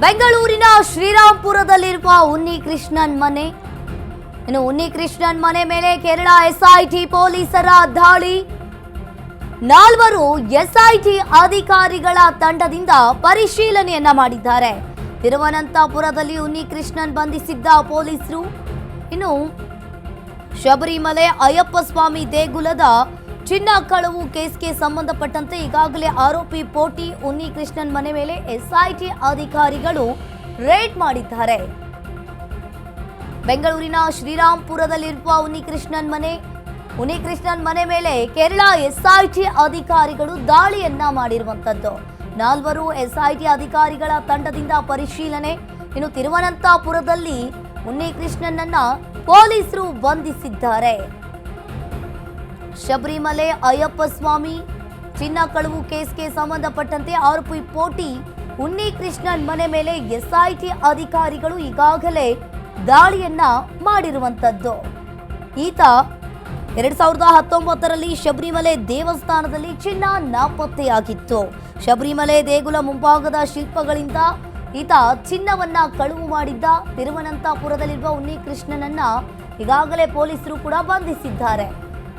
ಬೆಂಗಳೂರಿನ ಶ್ರೀರಾಂಪುರದಲ್ಲಿರುವ ಉನ್ನಿಕೃಷ್ಣನ್ ಮನೆ. ಇನ್ನು ಉನ್ನಿಕೃಷ್ಣನ್ ಮನೆ ಮೇಲೆ ಕೇರಳ ಎಸ್ಐಟಿ ಪೊಲೀಸರ ದಾಳಿ. 4 ಎಸ್ಐಟಿ ಅಧಿಕಾರಿಗಳ ತಂಡದಿಂದ ಪರಿಶೀಲನೆಯನ್ನ ಮಾಡಿದ್ದಾರೆ. ತಿರುವನಂತಪುರದಲ್ಲಿ ಉನ್ನಿಕೃಷ್ಣನ್ ಬಂಧಿಸಿದ್ದ ಪೊಲೀಸರು. ಇನ್ನು ಶಬರಿಮಲೆ ಅಯ್ಯಪ್ಪ ಸ್ವಾಮಿ ದೇಗುಲದ ಚಿನ್ನ ಕಳವು ಕೇಸ್ಗೆ ಸಂಬಂಧಪಟ್ಟಂತೆ ಈಗಾಗಲೇ ಆರೋಪಿ ಪೋಟಿ ಉನ್ನಿಕೃಷ್ಣನ್ ಮನೆ ಮೇಲೆ ಎಸ್ಐಟಿ ಅಧಿಕಾರಿಗಳು ರೇಡ್ ಮಾಡಿದ್ದಾರೆ. ಬೆಂಗಳೂರಿನ ಶ್ರೀರಾಂಪುರದಲ್ಲಿರುವ ಉನ್ನಿಕೃಷ್ಣನ್ ಮನೆ ಮೇಲೆ ಕೇರಳ ಎಸ್ಐಟಿ ಅಧಿಕಾರಿಗಳು ದಾಳಿಯನ್ನ ಮಾಡಿರುವಂತದ್ದು. 4 ಎಸ್ಐಟಿ ಅಧಿಕಾರಿಗಳ ತಂಡದಿಂದ ಪರಿಶೀಲನೆ. ಇನ್ನು ತಿರುವನಂತಪುರದಲ್ಲಿ ಉನ್ನಿಕೃಷ್ಣನನ್ನ ಪೊಲೀಸರು ಬಂಧಿಸಿದ್ದಾರೆ. ಶಬರಿಮಲೆ ಅಯ್ಯಪ್ಪ ಸ್ವಾಮಿ ಚಿನ್ನ ಕಳವು ಕೇಸ್ಗೆ ಸಂಬಂಧಪಟ್ಟಂತೆ ಆರೋಪಿ ಪೋಟಿ ಉನ್ನಿಕೃಷ್ಣನ್ ಮನೆ ಮೇಲೆ ಎಸ್ಐಟಿ ಅಧಿಕಾರಿಗಳು ಈಗಾಗಲೇ ದಾಳಿಯನ್ನ ಮಾಡಿರುವಂತದ್ದು. ಈತ 2019ರಲ್ಲಿ ಶಬರಿಮಲೆ ದೇವಸ್ಥಾನದಲ್ಲಿ ಚಿನ್ನ ನಾಪತ್ತೆಯಾಗಿತ್ತು. ಶಬರಿಮಲೆ ದೇಗುಲ ಮುಂಭಾಗದ ಶಿಲ್ಪಗಳಿಂದ ಈತ ಚಿನ್ನವನ್ನ ಕಳವು ಮಾಡಿದ್ದ. ತಿರುವನಂತಪುರದಲ್ಲಿರುವ ಉನ್ನಿಕೃಷ್ಣನನ್ನ ಈಗಾಗಲೇ ಪೊಲೀಸರು ಕೂಡ ಬಂಧಿಸಿದ್ದಾರೆ.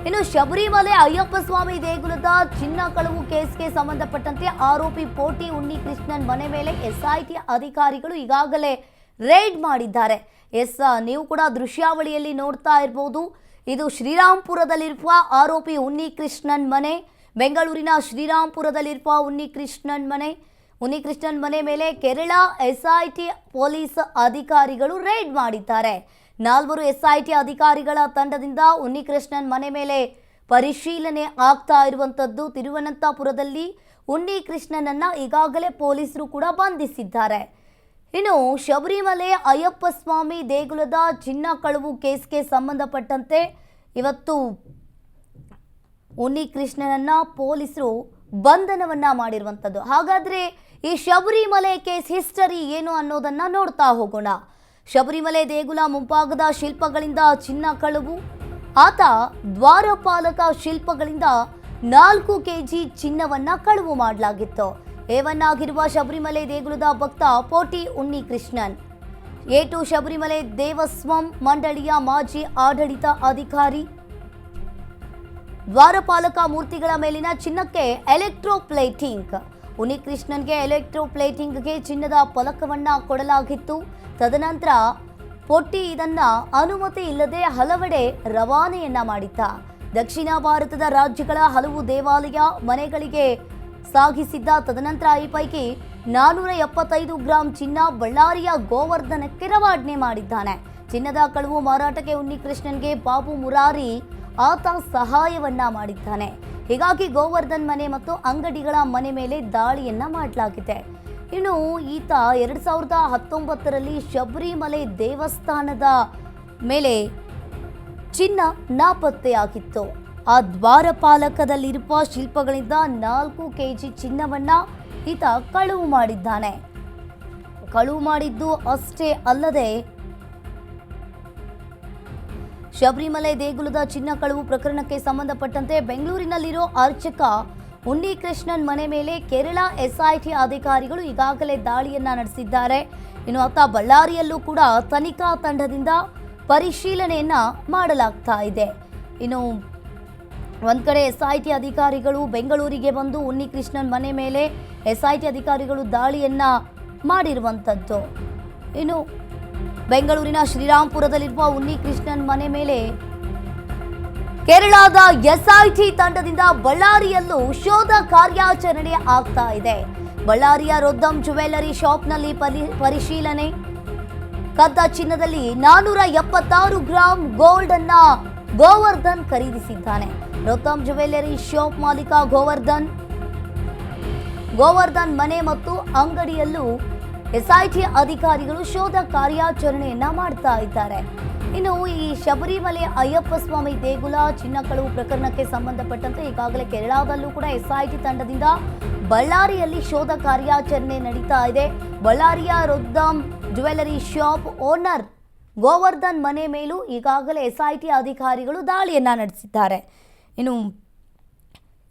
ಇನ್ನು ಶಬರಿಮಲೆ ಅಯ್ಯಪ್ಪ ಸ್ವಾಮಿ ದೇಗುಲದ ಚಿನ್ನ ಕಳವು ಕೇಸ್ಗೆ ಸಂಬಂಧಪಟ್ಟಂತೆ ಆರೋಪಿ ಪೋಟಿ ಉನ್ನಿಕೃಷ್ಣನ್ ಮನೆ ಮೇಲೆ ಎಸ್ಐಟಿ ಅಧಿಕಾರಿಗಳು ಈಗಾಗಲೇ ರೇಡ್ ಮಾಡಿದ್ದಾರೆ. ನೀವು ಕೂಡ ದೃಶ್ಯಾವಳಿಯಲ್ಲಿ ನೋಡ್ತಾ ಇರಬಹುದು. ಇದು ಶ್ರೀರಾಂಪುರದಲ್ಲಿರುವ ಆರೋಪಿ ಉನ್ನಿಕೃಷ್ಣನ್ ಮನೆ. ಬೆಂಗಳೂರಿನ ಶ್ರೀರಾಂಪುರದಲ್ಲಿರುವ ಉನ್ನಿಕೃಷ್ಣನ್ ಮನೆ ಮೇಲೆ ಕೇರಳ ಎಸ್ಐಟಿ ಪೊಲೀಸ್ ಅಧಿಕಾರಿಗಳು ರೇಡ್ ಮಾಡಿದ್ದಾರೆ. 4 ಎಸ್ಐಟಿ ಅಧಿಕಾರಿಗಳ ತಂಡದಿಂದ ಉನ್ನಿಕೃಷ್ಣನ್ ಮನೆ ಮೇಲೆ ಪರಿಶೀಲನೆ ಆಗ್ತಾ ಇರುವಂತದ್ದು. ತಿರುವನಂತಪುರದಲ್ಲಿ ಉನ್ನಿಕೃಷ್ಣನನ್ನ ಈಗಾಗಲೇ ಪೊಲೀಸರು ಕೂಡ ಬಂಧಿಸಿದ್ದಾರೆ. ಇನ್ನು ಶಬರಿಮಲೆ ಅಯ್ಯಪ್ಪ ಸ್ವಾಮಿ ದೇಗುಲದ ಚಿನ್ನ ಕಳವು ಕೇಸ್ಗೆ ಸಂಬಂಧಪಟ್ಟಂತೆ ಇವತ್ತು ಉನ್ನಿಕೃಷ್ಣನನ್ನ ಪೊಲೀಸರು ಬಂಧನವನ್ನ ಮಾಡಿರುವಂಥದ್ದು. ಹಾಗಾದ್ರೆ ಈ ಶಬರಿಮಲೆ ಕೇಸ್ ಹಿಸ್ಟರಿ ಏನು ಅನ್ನೋದನ್ನ ನೋಡ್ತಾ ಹೋಗೋಣ. ಶಬರಿಮಲೆ ದೇಗುಲ ಮುಂಭಾಗದ ಶಿಲ್ಪಗಳಿಂದ ಚಿನ್ನ ಕಳವು. ಆತ ದ್ವಾರಪಾಲಕ ಶಿಲ್ಪಗಳಿಂದ 4 ಕೆಜಿ ಚಿನ್ನವನ್ನ ಕಳವು ಮಾಡಲಾಗಿತ್ತು. ಏವನ್ನಾಗಿರುವ ಶಬರಿಮಲೆ ದೇಗುಲದ ಭಕ್ತ ಪೋಟಿ ಉನ್ನಿಕೃಷ್ಣನ್ A2 ಶಬರಿಮಲೆ ದೇವಸ್ವಂ ಮಂಡಳಿಯ ಮಾಜಿ ಆಡಳಿತ ಅಧಿಕಾರಿ. ದ್ವಾರಪಾಲಕ ಮೂರ್ತಿಗಳ ಮೇಲಿನ ಚಿನ್ನಕ್ಕೆ ಎಲೆಕ್ಟ್ರೋಪ್ಲೇಟಿಂಗ್. ಉನ್ನಿಕೃಷ್ಣನ್ಗೆ ಎಲೆಕ್ಟ್ರೋಪ್ಲೇಟಿಂಗ್ಗೆ ಚಿನ್ನದ ಫಲಕವನ್ನ ಕೊಡಲಾಗಿತ್ತು. ತದನಂತರ ಪೊಟ್ಟಿ ಇದನ್ನ ಅನುಮತಿ ಇಲ್ಲದೆ ಹಲವೆಡೆ ರವಾನೆಯನ್ನ ಮಾಡಿದ್ದ. ದಕ್ಷಿಣ ಭಾರತದ ರಾಜ್ಯಗಳ ಹಲವು ದೇವಾಲಯ ಮನೆಗಳಿಗೆ ಸಾಗಿಸಿದ್ದ. ತದನಂತರ ಈ ಪೈಕಿ 475 ಗ್ರಾಂ ಚಿನ್ನ ಬಳ್ಳಾರಿಯ ಗೋವರ್ಧನಕ್ಕೆ ರವಾನೆ ಮಾಡಿದ್ದಾನೆ. ಚಿನ್ನದ ಕಳವು ಮಾರಾಟಕ್ಕೆ ಉನ್ನಿಕೃಷ್ಣನ್ಗೆ ಬಾಬು ಮುರಾರಿ ಆತ ಸಹಾಯವನ್ನ ಮಾಡಿದ್ದಾನೆ. ಹೀಗಾಗಿ ಗೋವರ್ಧನ್ ಮನೆ ಮತ್ತು ಅಂಗಡಿಗಳ ಮನೆ ಮೇಲೆ ದಾಳಿಯನ್ನ ಮಾಡಲಾಗಿದೆ. ಇನ್ನು ಈತ 2019ರಲ್ಲಿ ಶಬರಿಮಲೆ ದೇವಸ್ಥಾನದ ಮೇಲೆ ಚಿನ್ನ ನಾಪತ್ತೆಯಾಗಿತ್ತು. ಆ ದ್ವಾರಪಾಲಕದಲ್ಲಿರುವ ಶಿಲ್ಪಗಳಿಂದ 4 ಕೆಜಿ ಚಿನ್ನವನ್ನ ಈತ ಕಳವು ಮಾಡಿದ್ದಾನೆ. ಕಳವು ಮಾಡಿದ್ದು ಅಷ್ಟೇ ಅಲ್ಲದೆ ಶಬರಿಮಲೆ ದೇಗುಲದ ಚಿನ್ನ ಕಳವು ಪ್ರಕರಣಕ್ಕೆ ಸಂಬಂಧಪಟ್ಟಂತೆ ಬೆಂಗಳೂರಿನಲ್ಲಿರೋ ಅರ್ಚಕ ಉನ್ನಿಕೃಷ್ಣನ್ ಮನೆ ಮೇಲೆ ಕೇರಳ ಎಸ್ಐಟಿ ಅಧಿಕಾರಿಗಳು ಈಗಾಗಲೇ ದಾಳಿಯನ್ನ ನಡೆಸಿದ್ದಾರೆ. ಇನ್ನು ಆತ ಬಳ್ಳಾರಿಯಲ್ಲೂ ಕೂಡ ತನಿಖಾ ತಂಡದಿಂದ ಪರಿಶೀಲನೆಯನ್ನ ಮಾಡಲಾಗ್ತಾ ಇದೆ. ಇನ್ನು ಒಂದ್ ಕಡೆ ಎಸ್ಐಟಿ ಅಧಿಕಾರಿಗಳು ಬೆಂಗಳೂರಿಗೆ ಬಂದು ಉನ್ನಿಕೃಷ್ಣನ್ ಮನೆ ಮೇಲೆ ಎಸ್ಐಟಿ ಅಧಿಕಾರಿಗಳು ದಾಳಿಯನ್ನ ಮಾಡಿರುವಂಥದ್ದು. ಇನ್ನು ಬೆಂಗಳೂರಿನ ಶ್ರೀರಾಂಪುರದಲ್ಲಿರುವ ಉನ್ನಿಕೃಷ್ಣನ್ ಮನೆ ಮೇಲೆ ಕೇರಳದ ಎಸ್ಐಟಿ ತಂಡದಿಂದ ಬಳ್ಳಾರಿಯಲ್ಲೂ ಶೋಧ ಕಾರ್ಯಾಚರಣೆ ಆಗ್ತಾ ಇದೆ. ಬಳ್ಳಾರಿಯ ರೊದ್ದಂ ಜ್ಯುವೆಲ್ಲರಿ ಶಾಪ್ನಲ್ಲಿ ಪರಿಶೀಲನೆ. ಕದ್ದ ಚಿನ್ನದಲ್ಲಿ 476 ಗ್ರಾಂ ಗೋಲ್ಡ್ ಅನ್ನ ಗೋವರ್ಧನ್ ಖರೀದಿಸಿದ್ದಾನೆ. ರೊದ್ದಂ ಜ್ಯುವೆಲ್ಲರಿ ಶಾಪ್ ಮಾಲೀಕ ಗೋವರ್ಧನ್ ಮನೆ ಮತ್ತು ಅಂಗಡಿಯಲ್ಲೂ ಎಸ್ಐಟಿ ಅಧಿಕಾರಿಗಳು ಶೋಧ ಕಾರ್ಯಾಚರಣೆಯನ್ನ ಮಾಡ್ತಾ ಇದ್ದಾರೆ. ಇನ್ನು ಈ ಶಬರಿಮಲೆ ಅಯ್ಯಪ್ಪ ಸ್ವಾಮಿ ದೇಗುಲ ಚಿನ್ನ ಕಳವು ಪ್ರಕರಣಕ್ಕೆ ಸಂಬಂಧಪಟ್ಟಂತೆ ಈಗಾಗಲೇ ಕೇರಳದಲ್ಲೂ ಕೂಡ ಎಸ್ಐಟಿ ತಂಡದಿಂದ ಬಳ್ಳಾರಿಯಲ್ಲಿ ಶೋಧ ಕಾರ್ಯಾಚರಣೆ ನಡೀತಾ ಇದೆ. ಬಳ್ಳಾರಿಯ Roddam jewellery shop owner Govardhan ಮನೆ ಮೇಲೂ ಈಗಾಗಲೇ ಎಸ್ಐಟಿ ಅಧಿಕಾರಿಗಳು ದಾಳಿಯನ್ನ ನಡೆಸಿದ್ದಾರೆ. ಇನ್ನು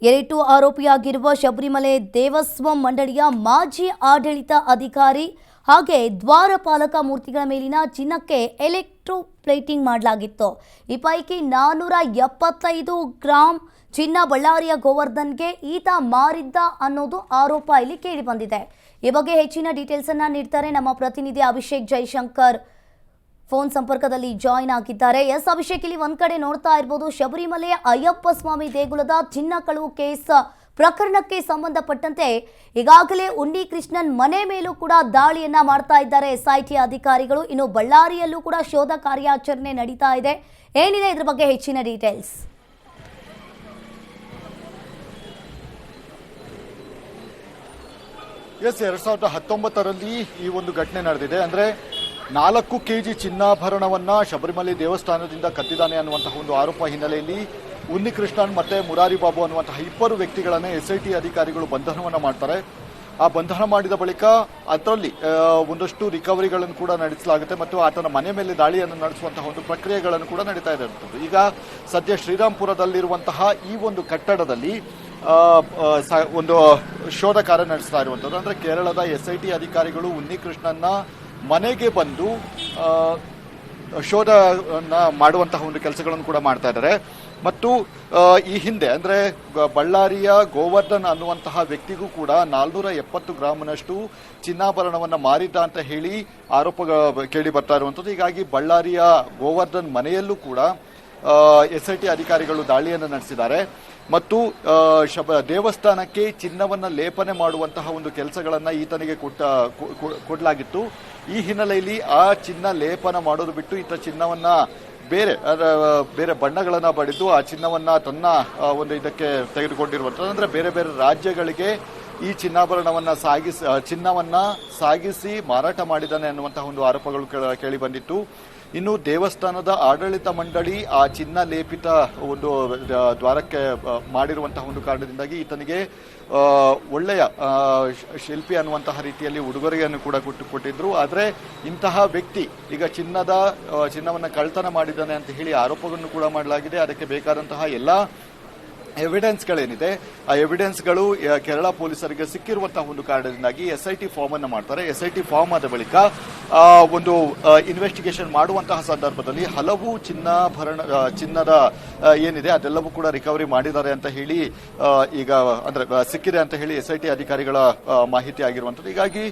A2 ಆರೋಪಿಯಾಗಿರುವ ಶಬರಿಮಲೆ ದೇವಸ್ವಂ ಮಂಡಳಿಯ ಮಾಜಿ ಆಡಳಿತ ಅಧಿಕಾರಿ ಹಾಗೆ ದ್ವಾರಪಾಲಕ ಮೂರ್ತಿಗಳ ಮೇಲಿನ ಚಿನ್ನಕ್ಕೆ ಎಲೆಕ್ಟ್ರೋಪ್ಲೇಟಿಂಗ್ ಮಾಡಲಾಗಿತ್ತು. ಈ ಪೈಕಿ 475 ಗ್ರಾಂ ಚಿನ್ನ ಬಳ್ಳಾರಿಯ ಗೋವರ್ಧನ್ಗೆ ಈತ ಮಾರಿದ್ದ ಅನ್ನೋದು ಆರೋಪ ಇಲ್ಲಿ ಕೇಳಿ ಬಂದಿದೆ. ಈ ಬಗ್ಗೆ ಹೆಚ್ಚಿನ ಡೀಟೇಲ್ಸ್ ಅನ್ನ ನೀಡ್ತಾರೆ ನಮ್ಮ ಪ್ರತಿನಿಧಿ ಅಭಿಷೇಕ್ ಜೈಶಂಕರ್. ಫೋನ್ ಸಂಪರ್ಕದಲ್ಲಿ ಜಾಯಿನ್ ಆಗಿದ್ದಾರೆ. ಎಸ್ ಅಭಿಷೇಕ್, ಇಲ್ಲಿ ಒಂದ್ ಕಡೆ ನೋಡ್ತಾ ಇರಬಹುದು, ಶಬರಿಮಲೆ ಅಯ್ಯಪ್ಪ ಸ್ವಾಮಿ ದೇಗುಲದ ಚಿನ್ನ ಕಳವು ಕೇಸ್ ಪ್ರಕರಣಕ್ಕೆ ಸಂಬಂಧಪಟ್ಟಂತೆ ಈಗಾಗಲೇ ಉನ್ನಿ ಕೃಷ್ಣನ್ ಮನೆ ಮೇಲೂ ಕೂಡ ದಾಳಿಯನ್ನ ಮಾಡ್ತಾ ಇದ್ದಾರೆ ಎಸ್ಐಟಿ ಅಧಿಕಾರಿಗಳು. ಇನ್ನು ಬಳ್ಳಾರಿಯಲ್ಲೂ ಕೂಡ ಶೋಧ ಕಾರ್ಯಾಚರಣೆ ನಡೀತಾ ಇದೆ. ಏನಿದೆ ಇದ್ರ ಬಗ್ಗೆ ಹೆಚ್ಚಿನ ಡೀಟೇಲ್ಸ್? ಎಸ್ 2019ರಲ್ಲಿ ಈ ಒಂದು ಘಟನೆ ನಡೆದಿದೆ. ಅಂದ್ರೆ 4 kg ಚಿನ್ನಾಭರಣವನ್ನ ಶಬರಿಮಲೆ ದೇವಸ್ಥಾನದಿಂದ ಕದ್ದಿದ್ದಾನೆ ಅನ್ನುವಂತಹ ಒಂದು ಆರೋಪ ಹಿನ್ನೆಲೆಯಲ್ಲಿ ಉನ್ನಿ ಕೃಷ್ಣನ್ ಮತ್ತೆ ಮುರಾರಿ ಬಾಬು ಅನ್ನುವಂತಹ ಇಬ್ಬರು ವ್ಯಕ್ತಿಗಳನ್ನೇ ಎಸ್ಐಟಿ ಅಧಿಕಾರಿಗಳು ಬಂಧನವನ್ನ ಮಾಡ್ತಾರೆ. ಆ ಬಂಧನ ಮಾಡಿದ ಬಳಿಕ ಅದರಲ್ಲಿ ಒಂದಷ್ಟು ರಿಕವರಿಗಳನ್ನು ಕೂಡ ನಡೆಸಲಾಗುತ್ತೆ ಮತ್ತು ಆತನ ಮನೆ ಮೇಲೆ ದಾಳಿಯನ್ನು ನಡೆಸುವಂತಹ ಒಂದು ಪ್ರಕ್ರಿಯೆಗಳನ್ನು ಕೂಡ ನಡೀತಾ ಇದೆ. ಈಗ ಸದ್ಯ ಶ್ರೀರಾಮ್ಪುರದಲ್ಲಿರುವಂತಹ ಈ ಒಂದು ಕಟ್ಟಡದಲ್ಲಿ ಒಂದು ಶೋಧ ಕಾರ್ಯ ನಡೆಸ್ತಾ ಇರುವಂತದ್ದು. ಅಂದ್ರೆ ಕೇರಳದ ಎಸ್ಐಟಿ ಅಧಿಕಾರಿಗಳು ಉನ್ನಿ ಕೃಷ್ಣನ್ನ ಮನೆಗೆ ಬಂದು ಶೋಧನ ಮಾಡುವಂತಹ ಒಂದು ಕೆಲಸಗಳನ್ನು ಕೂಡ ಮಾಡ್ತಾ ಇದ್ದಾರೆ. ಮತ್ತು ಈ ಹಿಂದೆ ಅಂದ್ರೆ ಬಳ್ಳಾರಿಯ ಗೋವರ್ಧನ್ ಅನ್ನುವಂತಹ ವ್ಯಕ್ತಿಗೂ ಕೂಡ 470 ಗ್ರಾಂನಷ್ಟು ಚಿನ್ನಾಭರಣವನ್ನ ಮಾರಿದ್ದ ಅಂತ ಹೇಳಿ ಆರೋಪ ಕೇಳಿ ಬರ್ತಾ ಇರುವಂತದ್ದು. ಹೀಗಾಗಿ ಬಳ್ಳಾರಿಯ ಗೋವರ್ಧನ್ ಮನೆಯಲ್ಲೂ ಕೂಡ ಎಸ್ಐಟಿ ಅಧಿಕಾರಿಗಳು ದಾಳಿಯನ್ನು ನಡೆಸಿದ್ದಾರೆ ಮತ್ತು ದೇವಸ್ಥಾನಕ್ಕೆ ಚಿನ್ನವನ್ನ ಲೇಪನೆ ಮಾಡುವಂತಹ ಒಂದು ಕೆಲಸಗಳನ್ನ ಈತನಿಗೆ ಕೊಡಲಾಗಿತ್ತು. ಈ ಹಿನ್ನೆಲೆಯಲ್ಲಿ ಆ ಚಿನ್ನ ಲೇಪನ ಮಾಡೋದು ಬಿಟ್ಟು ಈತ ಚಿನ್ನವನ್ನ ಬೇರೆ ಬಣ್ಣಗಳನ್ನ ಬಡಿದು ಆ ಚಿನ್ನವನ್ನ ತನ್ನ ಒಂದು ಇದಕ್ಕೆ ತೆಗೆದುಕೊಂಡಿರುವಂಥದ್ದು. ಅಂದ್ರೆ ಬೇರೆ ಬೇರೆ ರಾಜ್ಯಗಳಿಗೆ ಈ ಚಿನ್ನಾಭರಣವನ್ನ ಚಿನ್ನವನ್ನ ಸಾಗಿಸಿ ಮಾರಾಟ ಮಾಡಿದ್ದಾನೆ ಅನ್ನುವಂತಹ ಒಂದು ಆರೋಪಗಳು ಕೇಳಿ ಬಂದಿತ್ತು. ಇನ್ನು ದೇವಸ್ಥಾನದ ಆಡಳಿತ ಮಂಡಳಿ ಆ ಚಿನ್ನ ಲೇಪಿತ ಒಂದು ದ್ವಾರಕ್ಕೆ ಮಾಡಿರುವಂತಹ ಒಂದು ಕಾರಣದಿಂದಾಗಿ ಈತನಿಗೆ ಒಳ್ಳೆಯ ಶಿಲ್ಪಿ ಅನ್ನುವಂತಹ ರೀತಿಯಲ್ಲಿ ಉಡುಗೊರೆಯನ್ನು ಕೂಡ ಕೊಟ್ಟಿದ್ರು. ಆದರೆ ಇಂತಹ ವ್ಯಕ್ತಿ ಈಗ ಚಿನ್ನವನ್ನ ಕಳ್ತನ ಮಾಡಿದ್ದಾನೆ ಅಂತ ಹೇಳಿ ಆರೋಪವನ್ನು ಕೂಡ ಮಾಡಲಾಗಿದೆ. ಅದಕ್ಕೆ ಬೇಕಾದಂತಹ ಎಲ್ಲ ಎವಿಡೆನ್ಸ್ಗಳೇನಿದೆ ಆ ಎವಿಡೆನ್ಸ್ಗಳು ಕೇರಳ ಪೊಲೀಸರಿಗೆ ಸಿಕ್ಕಿರುವಂತಹ ಒಂದು ಕಾರಣದಿಂದಾಗಿ ಎಸ್ಐಟಿ ಫಾರ್ಮ್ ಅನ್ನು ಮಾಡ್ತಾರೆ. ಎಸ್ಐಟಿ ಫಾರ್ಮ್ ಆದ ಬಳಿಕ ಒಂದು ಇನ್ವೆಸ್ಟಿಗೇಷನ್ ಮಾಡುವಂತಹ ಸಂದರ್ಭದಲ್ಲಿ ಹಲವು ಚಿನ್ನದ ಏನಿದೆ ಅದೆಲ್ಲವೂ ಕೂಡ ರಿಕವರಿ ಮಾಡಿದ್ದಾರೆ ಅಂತ ಹೇಳಿ ಈಗ ಅಂದ್ರೆ ಸಿಕ್ಕಿದೆ ಅಂತ ಹೇಳಿ ಎಸ್ಐಟಿ ಅಧಿಕಾರಿಗಳ ಮಾಹಿತಿ ಆಗಿರುವಂತದ್ದು. ಹೀಗಾಗಿ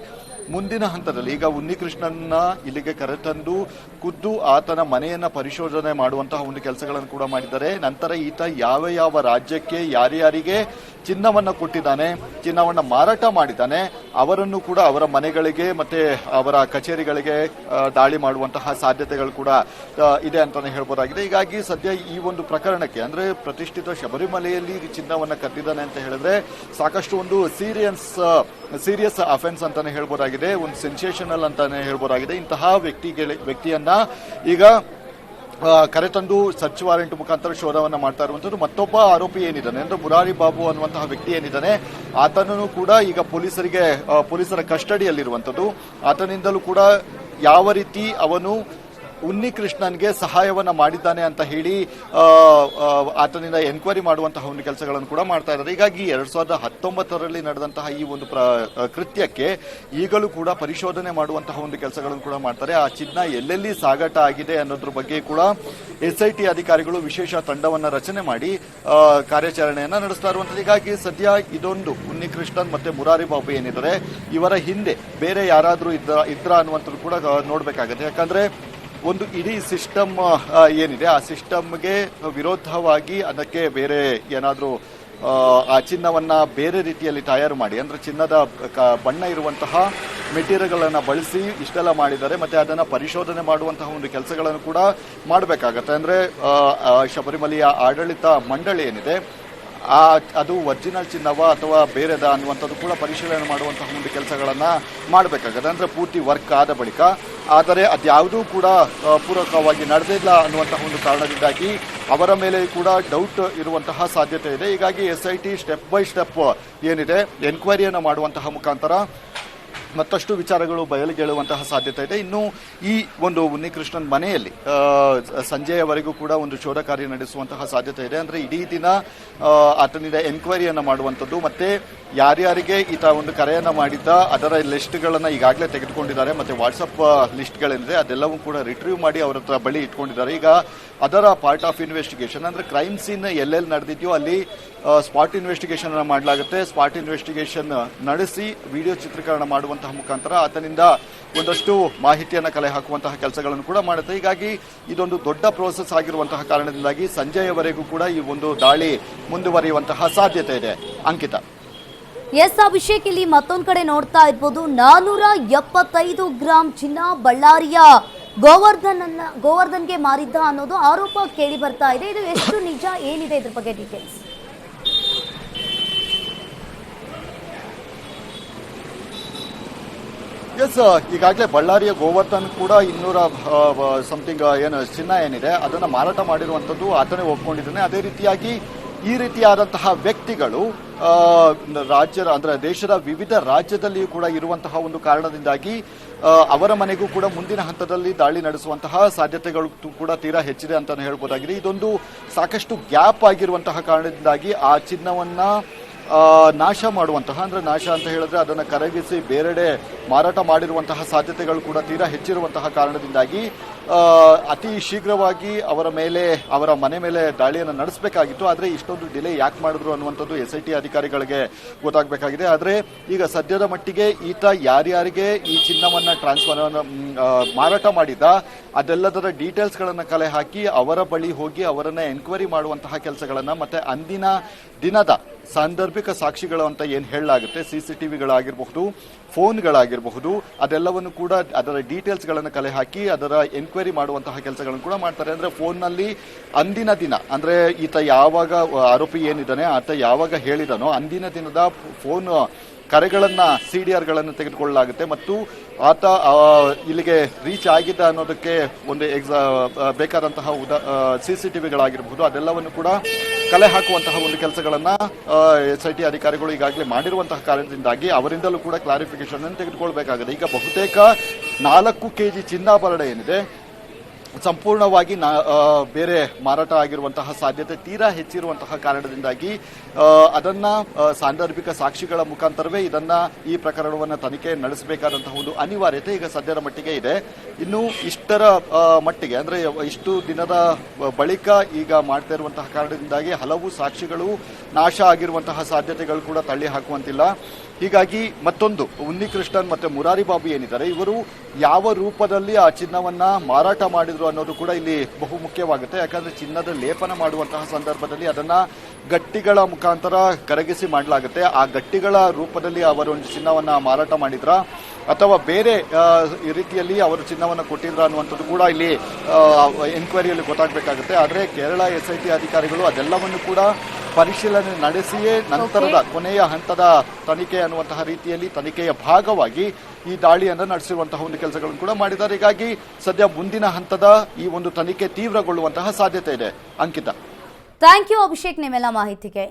ಮುಂದಿನ ಹಂತದಲ್ಲಿ ಈಗ ಉನ್ನಿ ಕೃಷ್ಣನ್ನ ಇಲ್ಲಿಗೆ ಕರೆತಂದು ಖುದ್ದು ಆತನ ಮನೆಯನ್ನ ಪರಿಶೋಧನೆ ಮಾಡುವಂತಹ ಒಂದು ಕೆಲಸಗಳನ್ನು ಕೂಡ ಮಾಡಿದ್ದಾರೆ. ನಂತರ ಈತ ಯಾವ ರಾಜ್ಯಕ್ಕೆ ಯಾರ್ಯಾರಿಗೆ ಚಿನ್ನವನ್ನ ಕೊಟ್ಟಿದ್ದಾನೆ, ಚಿನ್ನವನ್ನ ಮಾರಾಟ ಮಾಡಿದ್ದಾನೆ, ಅವರನ್ನು ಕೂಡ ಅವರ ಮನೆಗಳಿಗೆ ಮತ್ತೆ ಅವರ ಕಚೇರಿಗಳಿಗೆ ದಾಳಿ ಮಾಡುವಂತಹ ಸಾಧ್ಯತೆಗಳು ಕೂಡ ಇದೆ ಅಂತಾನೆ ಹೇಳ್ಬೋದಾಗಿದೆ. ಹೀಗಾಗಿ ಸದ್ಯ ಈ ಒಂದು ಪ್ರಕರಣಕ್ಕೆ ಅಂದ್ರೆ ಪ್ರತಿಷ್ಠಿತ ಶಬರಿಮಲೆಯಲ್ಲಿ ಚಿನ್ನವನ್ನ ಕದ್ದಿದ್ದಾನೆ ಅಂತ ಹೇಳಿದ್ರೆ ಸಾಕಷ್ಟು ಒಂದು ಸೀರಿಯಸ್ ಅಫೆನ್ಸ್ ಅಂತಾನೆ ಹೇಳ್ಬೋದಾಗಿದೆ, ಒಂದು ಸೆನ್ಸೇಷನಲ್ ಅಂತಾನೆ ಹೇಳ್ಬೋದಾಗಿದೆ. ಇಂತಹ ವ್ಯಕ್ತಿಯನ್ನ ಈಗ ಕರೆತಂದು ಸರ್ಚ್ ವಾರೆಂಟ್ ಮುಖಾಂತರ ಶೋಧವನ್ನ ಮಾಡ್ತಾ ಇರುವಂತದ್ದು. ಮತ್ತೊಬ್ಬ ಆರೋಪಿ ಏನಿದ್ದಾನೆ ಅಂದ್ರೆ ಮುರಾರಿ ಬಾಬು ಅನ್ನುವಂತಹ ವ್ಯಕ್ತಿ ಏನಿದ್ದಾನೆ ಆತನನ್ನು ಕೂಡ ಈಗ ಪೊಲೀಸರ ಕಸ್ಟಡಿಯಲ್ಲಿರುವಂತದ್ದು. ಆತನಿಂದಲೂ ಕೂಡ ಯಾವ ರೀತಿ ಅವನು ಉನ್ನಿ ಕೃಷ್ಣನ್ಗೆ ಸಹಾಯವನ್ನ ಮಾಡಿದ್ದಾನೆ ಅಂತ ಹೇಳಿ ಆತನಿಂದ ಎನ್ಕ್ವೈರಿ ಮಾಡುವಂತಹ ಒಂದು ಕೆಲಸಗಳನ್ನು ಕೂಡ ಮಾಡ್ತಾ ಇದ್ದಾರೆ. ಹೀಗಾಗಿ 2019ರಲ್ಲಿ ನಡೆದಂತಹ ಈ ಒಂದು ಕೃತ್ಯಕ್ಕೆ ಈಗಲೂ ಕೂಡ ಪರಿಶೋಧನೆ ಮಾಡುವಂತಹ ಒಂದು ಕೆಲಸಗಳನ್ನು ಕೂಡ ಮಾಡ್ತಾರೆ. ಆ ಚಿನ್ನ ಎಲ್ಲೆಲ್ಲಿ ಸಾಗಾಟ ಆಗಿದೆ ಅನ್ನೋದ್ರ ಬಗ್ಗೆ ಕೂಡ ಎಸ್ಐಟಿ ಅಧಿಕಾರಿಗಳು ವಿಶೇಷ ತಂಡವನ್ನ ರಚನೆ ಮಾಡಿ ಕಾರ್ಯಾಚರಣೆಯನ್ನ ನಡೆಸ್ತಾ ಇರುವಂತದ್ದು. ಹೀಗಾಗಿ ಸದ್ಯ ಇದೊಂದು ಉನ್ನಿ ಕೃಷ್ಣನ್ ಮತ್ತೆ ಮುರಾರಿ ಬಾಬು ಏನಿದ್ದಾರೆ ಇವರ ಹಿಂದೆ ಬೇರೆ ಯಾರಾದ್ರೂ ಇದ್ರ ಅನ್ನುವಂಥದ್ದು ಕೂಡ ನೋಡ್ಬೇಕಾಗತ್ತೆ. ಯಾಕಂದ್ರೆ ಒಂದು ಇಡೀ ಸಿಸ್ಟಮ್ ಏನಿದೆ ಆ ಸಿಸ್ಟಮ್ಗೆ ವಿರೋಧವಾಗಿ ಅದಕ್ಕೆ ಬೇರೆ ಏನಾದರೂ ಆ ಚಿನ್ನವನ್ನ ಬೇರೆ ರೀತಿಯಲ್ಲಿ ತಯಾರು ಮಾಡಿ ಅಂದ್ರೆ ಚಿನ್ನದ ಬಣ್ಣ ಇರುವಂತಹ ಮೆಟೀರಿಯಲ್ಗಳನ್ನು ಬಳಸಿ ಇಷ್ಟೆಲ್ಲ ಮಾಡಿದ್ದಾರೆ. ಮತ್ತೆ ಅದನ್ನ ಪರಿಶೋಧನೆ ಮಾಡುವಂತಹ ಒಂದು ಕೆಲಸಗಳನ್ನು ಕೂಡ ಮಾಡಬೇಕಾಗತ್ತೆ. ಅಂದ್ರೆ ಶಬರಿಮಲೆಯ ಆಡಳಿತ ಮಂಡಳಿ ಏನಿದೆ ಅದು ಒರಿಜಿನಲ್ ಚಿನ್ನವ ಅಥವಾ ಬೇರೆದ ಅನ್ನುವಂಥದ್ದು ಕೂಡ ಪರಿಶೀಲನೆ ಮಾಡುವಂತಹ ಒಂದು ಕೆಲಸಗಳನ್ನ ಮಾಡಬೇಕಾಗತ್ತೆ. ಅಂದ್ರೆ ಪೂರ್ತಿ ವರ್ಕ್ ಆದ ಬಳಿಕ. ಆದರೆ ಅದ್ಯಾವುದೂ ಕೂಡ ಪೂರಕವಾಗಿ ನಡೆದಿಲ್ಲ ಅನ್ನುವಂತಹ ಒಂದು ಕಾರಣದಿಂದಾಗಿ ಅವರ ಮೇಲೆ ಕೂಡ ಡೌಟ್ ಇರುವಂತಹ ಸಾಧ್ಯತೆ ಇದೆ. ಹೀಗಾಗಿ ಎಸ್ಐಟಿ ಸ್ಟೆಪ್ ಬೈ ಸ್ಟೆಪ್ ಏನಿದೆ ಎನ್ಕ್ವೈರಿಯನ್ನು ಮಾಡುವಂತಹ ಮುಖಾಂತರ ಮತ್ತಷ್ಟು ವಿಚಾರಗಳು ಬಯಲಿಗೆಳುವಂತಹ ಸಾಧ್ಯತೆ ಇದೆ. ಇನ್ನು ಈ ಒಂದು ಉನ್ನಿಕೃಷ್ಣನ್ ಮನೆಯಲ್ಲಿ ಸಂಜೆಯವರೆಗೂ ಕೂಡ ಒಂದು ಶೋಧ ಕಾರ್ಯ ನಡೆಸುವಂತಹ ಸಾಧ್ಯತೆ ಇದೆ. ಅಂದ್ರೆ ಇಡೀ ದಿನ ಆತನಿಂದ ಎನ್ಕ್ವೈರಿಯನ್ನ ಮಾಡುವಂಥದ್ದು, ಮತ್ತೆ ಯಾರ್ಯಾರಿಗೆ ಈತ ಒಂದು ಕರೆಯನ್ನ ಮಾಡಿದ್ದ ಅದರ ಲಿಸ್ಟ್ಗಳನ್ನ ಈಗಾಗಲೇ ತೆಗೆದುಕೊಂಡಿದ್ದಾರೆ. ಮತ್ತೆ ವಾಟ್ಸಪ್ ಲಿಸ್ಟ್ಗಳೇನಿದೆ ಅದೆಲ್ಲವೂ ಕೂಡ ರಿಟ್ರೀವ್ ಮಾಡಿ ಅವರ ಹತ್ರ ಬಳಿ ಇಟ್ಕೊಂಡಿದ್ದಾರೆ. ಈಗ ಅದರ ಪಾರ್ಟ್ ಆಫ್ ಇನ್ವೆಸ್ಟಿಗೇಷನ್ ಅಂದ್ರೆ ಕ್ರೈಮ್ ಸೀನ್ ಎಲ್ಲೆಲ್ಲಿ ನಡೆದಿದೆಯೋ ಅಲ್ಲಿ ಸ್ಪಾಟ್ ಇನ್ವೆಸ್ಟಿಗೇಷನ್ ಮಾಡಲಾಗುತ್ತೆ. ಸ್ಪಾಟ್ ಇನ್ವೆಸ್ಟಿಗೇಷನ್ ನಡೆಸಿ ವಿಡಿಯೋ ಚಿತ್ರೀಕರಣ ಮಾಡುವಂತಹ ಮುಖಾಂತರ ಆತನಿಂದ ಒಂದಷ್ಟು ಮಾಹಿತಿಯನ್ನು ಕಲೆ ಹಾಕುವಂತಹ ಕೆಲಸಗಳನ್ನು ಕೂಡ ಮಾಡುತ್ತೆ. ಹೀಗಾಗಿ ಇದೊಂದು ದೊಡ್ಡ ಪ್ರೋಸೆಸ್ ಆಗಿರುವಂತಹ ಕಾರಣದಿಂದಾಗಿ ಸಂಜೆಯವರೆಗೂ ಕೂಡ ಈ ಒಂದು ದಾಳಿ ಮುಂದುವರಿಯುವಂತಹ ಸಾಧ್ಯತೆ ಇದೆ. ಅಂಕಿತಾ. ಎಸ್ ಅಭಿಷೇಕ್, ಇಲ್ಲಿ ಮತ್ತೊಂದ್ ಕಡೆ ನೋಡ್ತಾ ಇರ್ಬೋದು 475 ಗ್ರಾಂ ಚಿನ್ನ ಬಳ್ಳಾರಿಯ ಗೋವರ್ಧನ್ಗೆ ಮಾರಿದ್ದ ಅನ್ನೋದು ಆರೋಪ ಕೇಳಿ ಬರ್ತಾ ಇದೆ. ಇದು ಎಷ್ಟು ನಿಜ, ಏನಿದೆ ಇದ್ರ ಬಗ್ಗೆ ಡೀಟೇಲ್ಸ್? ಎಸ್, ಈಗಾಗಲೇ ಬಳ್ಳಾರಿಯ ಗೋವರ್ಧನ್ ಕೂಡ 200 ಸಮಥಿಂಗ್ ಏನು ಚಿನ್ನ ಏನಿದೆ ಅದನ್ನ ಮಾರಾಟ ಮಾಡಿರುವಂತದ್ದು ಆತನೇ ಒಪ್ಕೊಂಡಿದ್ದಾನೆ. ಅದೇ ರೀತಿಯಾಗಿ ಈ ರೀತಿಯಾದಂತಹ ವ್ಯಕ್ತಿಗಳು ಅಂದ್ರೆ ದೇಶದ ವಿವಿಧ ರಾಜ್ಯದಲ್ಲಿಯೂ ಕೂಡ ಇರುವಂತಹ ಒಂದು ಕಾರಣದಿಂದಾಗಿ ಅವರ ಮನೆಗೂ ಕೂಡ ಮುಂದಿನ ಹಂತದಲ್ಲಿ ದಾಳಿ ನಡೆಸುವಂತಹ ಸಾಧ್ಯತೆಗಳು ಕೂಡ ತೀರಾ ಹೆಚ್ಚಿದೆ ಅಂತಾನೆ ಹೇಳ್ಬೋದಾಗಿದೆ. ಇದೊಂದು ಸಾಕಷ್ಟು ಗ್ಯಾಪ್ ಆಗಿರುವಂತಹ ಕಾರಣದಿಂದಾಗಿ ಆ ಚಿನ್ನವನ್ನ ನಾಶ ಮಾಡುವಂತಹ, ಅಂದ್ರೆ ನಾಶ ಅಂತ ಹೇಳಿದ್ರೆ ಅದನ್ನು ಕರಗಿಸಿ ಬೇರೆಡೆ ಮಾರಾಟ ಮಾಡಿರುವಂತಹ ಸಾಧ್ಯತೆಗಳು ಕೂಡ ತೀರಾ ಹೆಚ್ಚಿರುವಂತಹ ಕಾರಣದಿಂದಾಗಿ ಅತಿ ಶೀಘ್ರವಾಗಿ ಅವರ ಮನೆ ಮೇಲೆ ದಾಳಿಯನ್ನು ನಡೆಸಬೇಕಾಗಿತ್ತು. ಆದರೆ ಇಷ್ಟೊಂದು ಡಿಲೇ ಯಾಕೆ ಮಾಡಿದ್ರು ಅನ್ನುವಂಥದ್ದು SIT ಅಧಿಕಾರಿಗಳಿಗೆ ಗೊತ್ತಾಗಬೇಕಾಗಿದೆ. ಆದರೆ ಈಗ ಸದ್ಯದ ಮಟ್ಟಿಗೆ ಈತ ಯಾರ್ಯಾರಿಗೆ ಈ ಚಿನ್ನವನ್ನ ಮಾರಾಟ ಮಾಡಿದ್ದ ಅದೆಲ್ಲದರ ಡೀಟೇಲ್ಸ್ಗಳನ್ನು ಕಲೆ ಹಾಕಿ ಅವರ ಬಳಿ ಹೋಗಿ ಅವರನ್ನ ಎನ್ಕ್ವೈರಿ ಮಾಡುವಂತಹ ಕೆಲಸಗಳನ್ನ, ಮತ್ತೆ ಅಂದಿನ ದಿನದ ಸಾಂದರ್ಭಿಕ ಸಾಕ್ಷಿಗಳು ಅಂತ ಏನು ಹೇಳಲಾಗುತ್ತೆ, CCTVಗಳಾಗಿರಬಹುದು, ಫೋನ್ಗಳಾಗಿರಬಹುದು, ಅದೆಲ್ಲವನ್ನು ಕೂಡ ಅದರ ಡೀಟೇಲ್ಸ್ಗಳನ್ನು ಕಲೆ ಹಾಕಿ ಅದರ ಎನ್ಕ್ವೈರಿ ಮಾಡುವಂತಹ ಕೆಲಸಗಳನ್ನು ಕೂಡ ಮಾಡ್ತಾರೆ. ಅಂದ್ರೆ ಫೋನ್ನಲ್ಲಿ ಅಂದಿನ ದಿನ, ಅಂದ್ರೆ ಈತ ಯಾವಾಗ ಆರೋಪಿ ಏನಿದ್ದಾನೆ ಆತ ಯಾವಾಗ ಹೇಳಿದನೋ ಅಂದಿನ ದಿನದ ಫೋನ್ ಕರೆಗಳನ್ನ CDRಗಳನ್ನು ತೆಗೆದುಕೊಳ್ಳಲಾಗುತ್ತೆ ಮತ್ತು ಆತ ಇಲ್ಲಿಗೆ ರೀಚ್ ಆಗಿದ್ದ ಅನ್ನೋದಕ್ಕೆ ಒಂದು ಬೇಕಾದಂತಹ CCTVಗಳಾಗಿರಬಹುದು ಅದೆಲ್ಲವನ್ನು ಕೂಡ ಕಲೆ ಹಾಕುವಂತಹ ಒಂದು ಕೆಲಸಗಳನ್ನ SIT ಅಧಿಕಾರಿಗಳು ಈಗಾಗಲೇ ಮಾಡಿರುವಂತಹ ಕಾರಣದಿಂದಾಗಿ ಅವರಿಂದಲೂ ಕೂಡ ಕ್ಲಾರಿಫಿಕೇಶನ್ ಅನ್ನು ತೆಗೆದುಕೊಳ್ಬೇಕಾಗಿದೆ. ಈಗ ಬಹುತೇಕ 4 kg ಚಿನ್ನಾಭರಣ ಏನಿದೆ ಸಂಪೂರ್ಣವಾಗಿ ಬೇರೆ ಮಾರಾಟ ಆಗಿರುವಂತಹ ಸಾಧ್ಯತೆ ತೀರಾ ಹೆಚ್ಚಿರುವಂತಹ ಕಾರಣದಿಂದಾಗಿ ಅದನ್ನ ಸಾಂದರ್ಭಿಕ ಸಾಕ್ಷಿಗಳ ಮುಖಾಂತರವೇ ಈ ಪ್ರಕರಣವನ್ನು ತನಿಖೆ ನಡೆಸಬೇಕಾದಂತಹ ಒಂದು ಅನಿವಾರ್ಯತೆ ಈಗ ಸದ್ಯದ ಮಟ್ಟಿಗೆ ಇದೆ. ಇನ್ನು ಇಷ್ಟರ ಮಟ್ಟಿಗೆ ಅಂದ್ರೆ ಇಷ್ಟು ದಿನದ ಬಳಿಕ ಈಗ ಮಾಡ್ತಾ ಇರುವಂತಹ ಕಾರಣದಿಂದಾಗಿ ಹಲವು ಸಾಕ್ಷಿಗಳು ನಾಶ ಆಗಿರುವಂತಹ ಸಾಧ್ಯತೆಗಳು ಕೂಡ ತಳ್ಳಿ ಹಾಕುವಂತಿಲ್ಲ. ಹೀಗಾಗಿ ಮತ್ತೊಂದು ಉನ್ನಿಕೃಷ್ಣನ್ ಮತ್ತೆ ಮುರಾರಿ ಬಾಬು ಏನಿದ್ದಾರೆ ಇವರು ಯಾವ ರೂಪದಲ್ಲಿ ಆ ಚಿನ್ನವನ್ನ ಮಾರಾಟ ಮಾಡಿದ್ರು ಅನ್ನೋದು ಕೂಡ ಇಲ್ಲಿ ಬಹು ಮುಖ್ಯವಾಗುತ್ತೆ. ಯಾಕಂದ್ರೆ ಚಿನ್ನದ ಲೇಪನ ಮಾಡುವಂತಹ ಸಂದರ್ಭದಲ್ಲಿ ಅದನ್ನ ಗಟ್ಟಿಗಳ ಮುಖಾಂತರ ಕರಗಿಸಿ ಮಾಡಲಾಗುತ್ತೆ. ಆ ಗಟ್ಟಿಗಳ ರೂಪದಲ್ಲಿ ಅವರು ಒಂದು ಚಿನ್ನವನ್ನ ಮಾರಾಟ ಮಾಡಿದ್ರ ಅಥವಾ ಬೇರೆ ರೀತಿಯಲ್ಲಿ ಅವರು ಚಿನ್ನವನ್ನು ಕೊಟ್ಟಿದ್ರ ಅನ್ನುವಂಥದ್ದು ಕೂಡ ಇಲ್ಲಿ ಎನ್ಕ್ವೈರಿಯಲ್ಲಿ ಗೊತ್ತಾಗಬೇಕಾಗುತ್ತೆ. ಆದರೆ ಕೇರಳ SIT ಅಧಿಕಾರಿಗಳು ಅದೆಲ್ಲವನ್ನು ಕೂಡ ಪರಿಶೀಲನೆ ನಡೆಸಿಯೇ ನಂತರದ ಕೊನೆಯ ಹಂತದ ತನಿಖೆ ಅನ್ನುವಂತಹ ರೀತಿಯಲ್ಲಿ ತನಿಖೆಯ ಭಾಗವಾಗಿ ಈ ದಾಳಿಯನ್ನು ನಡೆಸಿರುವಂತಹ ಒಂದು ಕೆಲಸಗಳನ್ನು ಕೂಡ ಮಾಡಿದ್ದಾರೆ. ಹೀಗಾಗಿ ಸದ್ಯ ಮುಂದಿನ ಹಂತದ ಈ ಒಂದು ತನಿಖೆ ತೀವ್ರಗೊಳ್ಳುವಂತಹ ಸಾಧ್ಯತೆ ಇದೆ. ಅಂಕಿತಾ. ಥ್ಯಾಂಕ್ ಯು ಅಭಿಷೇಕ್, ನಿಮ್ಮೆಲ್ಲ ಮಾಹಿತಿಗೆ.